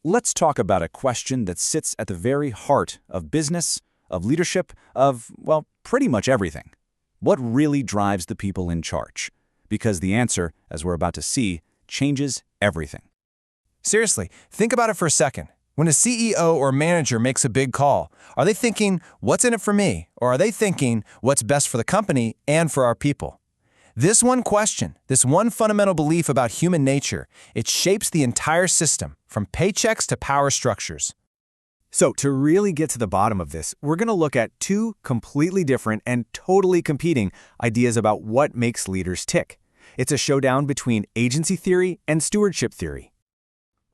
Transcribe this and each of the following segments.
let's talk about a question that sits at the very heart of business, of leadership, of, well, pretty much everything. What really drives the people in charge? Because the answer, as we're about to see, changes everything. Seriously, think about it for a second. When a CEO or manager makes a big call, are they thinking, what's in it for me? Or are they thinking, what's best for the company and for our people? This one question, this one fundamental belief about human nature, it shapes the entire system, from paychecks to power structures. So to really get to the bottom of this, we're going to look at two completely different and totally competing ideas about what makes leaders tick. It's a showdown between agency theory and stewardship theory.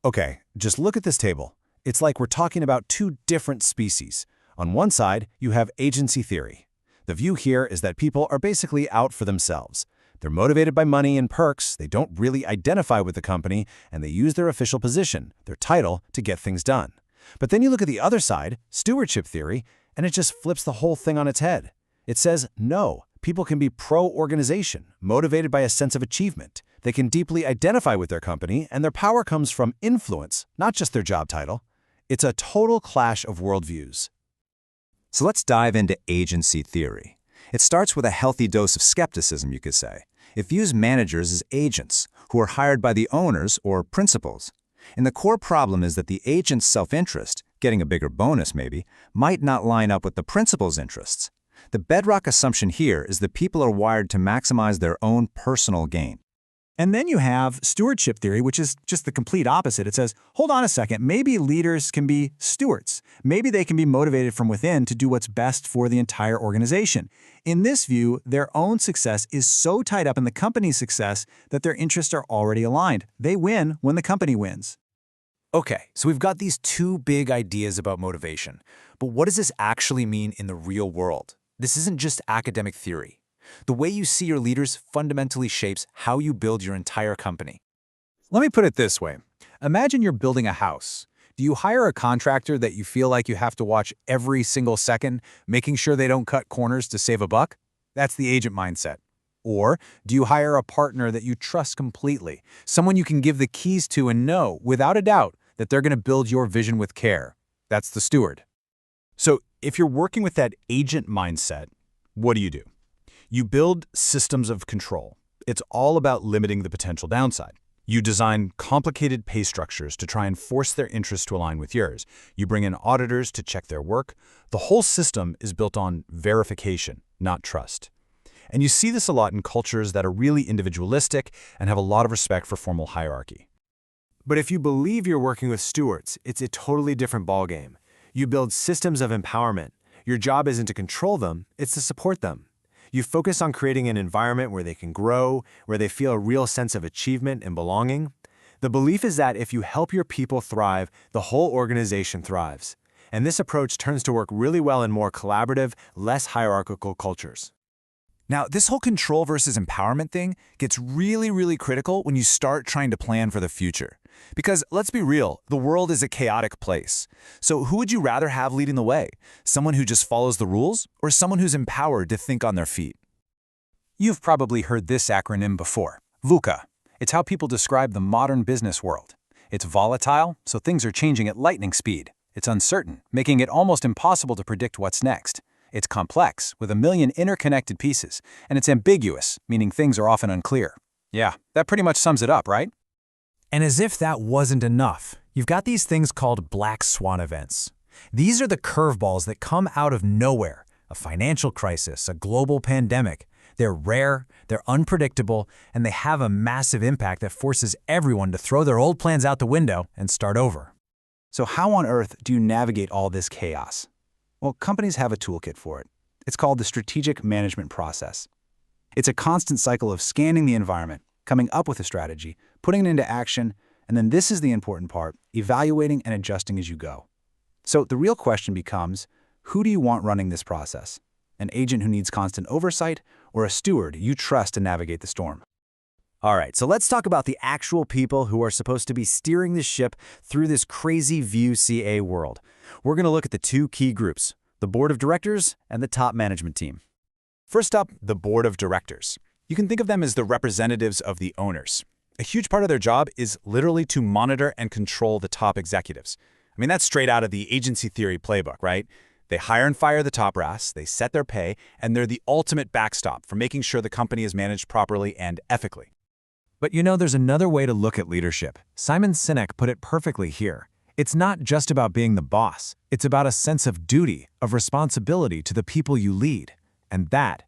Okay, just look at this table. It's like we're talking about two different species. On one side, you have agency theory. The view here is that people are basically out for themselves. They're motivated by money and perks, they don't really identify with the company, and they use their official position, their title, to get things done. But then you look at the other side, stewardship theory, and it just flips the whole thing on its head. It says, no, people can be pro-organization, motivated by a sense of achievement. They can deeply identify with their company, and their power comes from influence, not just their job title. It's a total clash of worldviews. So let's dive into agency theory. It starts with a healthy dose of skepticism, you could say. It views managers as agents, who are hired by the owners or principals. And the core problem is that the agent's self-interest, getting a bigger bonus maybe, might not line up with the principal's interests. The bedrock assumption here is that people are wired to maximize their own personal gain. And then you have stewardship theory, which is just the complete opposite. It says, hold on a second, maybe leaders can be stewards. Maybe they can be motivated from within to do what's best for the entire organization. In this view, their own success is so tied up in the company's success that their interests are already aligned. They win when the company wins. Okay, so we've got these two big ideas about motivation. But what does this actually mean in the real world? This isn't just academic theory. The way you see your leaders fundamentally shapes how you build your entire company. Let me put it this way. Imagine you're building a house. Do you hire a contractor that you feel like you have to watch every single second, making sure they don't cut corners to save a buck? That's the agent mindset. Or do you hire a partner that you trust completely, someone you can give the keys to and know, without a doubt, that they're going to build your vision with care? That's the steward. So if you're working with that agent mindset, what do? You build systems of control. It's all about limiting the potential downside. You design complicated pay structures to try and force their interests to align with yours. You bring in auditors to check their work. The whole system is built on verification, not trust. And you see this a lot in cultures that are really individualistic and have a lot of respect for formal hierarchy. But if you believe you're working with stewards, it's a totally different ballgame. You build systems of empowerment. Your job isn't to control them, it's to support them. You focus on creating an environment where they can grow, where they feel a real sense of achievement and belonging. The belief is that if you help your people thrive, the whole organization thrives. And this approach turns to work really well in more collaborative, less hierarchical cultures. Now, this whole control versus empowerment thing gets really critical when you start trying to plan for the future. Because let's be real, the world is a chaotic place. So who would you rather have leading the way? Someone who just follows the rules, or someone who's empowered to think on their feet? You've probably heard this acronym before, VUCA. It's how people describe the modern business world. It's volatile, so things are changing at lightning speed. It's uncertain, making it almost impossible to predict what's next. It's complex, with a million interconnected pieces, and it's ambiguous, meaning things are often unclear. Yeah, that pretty much sums it up, right? And as if that wasn't enough, you've got these things called black swan events. These are the curveballs that come out of nowhere. A financial crisis, a global pandemic. They're rare, they're unpredictable, and they have a massive impact that forces everyone to throw their old plans out the window and start over. So how on earth do you navigate all this chaos? Well, companies have a toolkit for it. It's called the strategic management process. It's a constant cycle of scanning the environment, coming up with a strategy, putting it into action, and then this is the important part, evaluating and adjusting as you go. So the real question becomes, who do you want running this process? An agent who needs constant oversight, or a steward you trust to navigate the storm? All right, so let's talk about the actual people who are supposed to be steering the ship through this crazy View CA world. We're going to look at the two key groups, the board of directors and the top management team. First up, the board of directors. You can think of them as the representatives of the owners. A huge part of their job is literally to monitor and control the top executives. I mean, that's straight out of the agency theory playbook, right? They hire and fire the top brass, they set their pay, and they're the ultimate backstop for making sure the company is managed properly and ethically. But you know, there's another way to look at leadership. Simon Sinek put it perfectly here. It's not just about being the boss. It's about a sense of duty, of responsibility to the people you lead. And that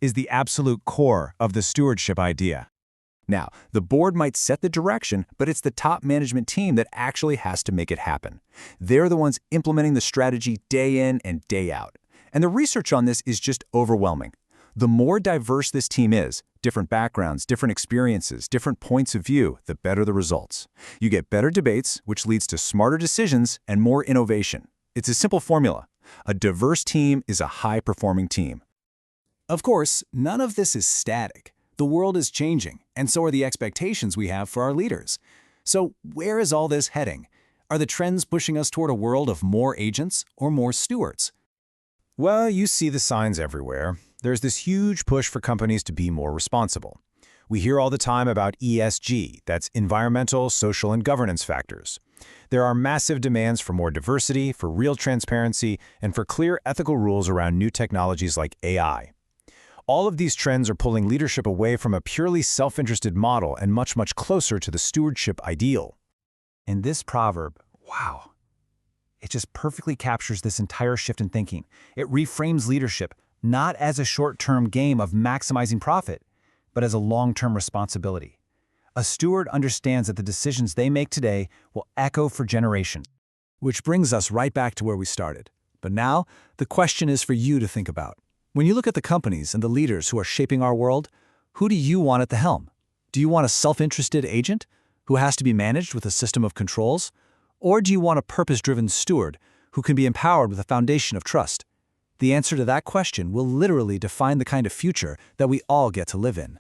is the absolute core of the stewardship idea. Now, the board might set the direction, but it's the top management team that actually has to make it happen. They're the ones implementing the strategy day in and day out. And the research on this is just overwhelming. The more diverse this team is, different backgrounds, different experiences, different points of view, the better the results. You get better debates, which leads to smarter decisions and more innovation. It's a simple formula. A diverse team is a high-performing team. Of course, none of this is static. The world is changing, and so are the expectations we have for our leaders. So where is all this heading? Are the trends pushing us toward a world of more agents or more stewards? Well, you see the signs everywhere. There's this huge push for companies to be more responsible. We hear all the time about ESG, that's environmental, social, and governance factors. There are massive demands for more diversity, for real transparency, and for clear ethical rules around new technologies like AI. All of these trends are pulling leadership away from a purely self-interested model and much, much closer to the stewardship ideal. And this proverb, wow, it just perfectly captures this entire shift in thinking. It reframes leadership not as a short-term game of maximizing profit, but as a long-term responsibility. A steward understands that the decisions they make today will echo for generations. Which brings us right back to where we started. But now, the question is for you to think about. When you look at the companies and the leaders who are shaping our world, who do you want at the helm? Do you want a self-interested agent who has to be managed with a system of controls? Or do you want a purpose-driven steward who can be empowered with a foundation of trust? The answer to that question will literally define the kind of future that we all get to live in.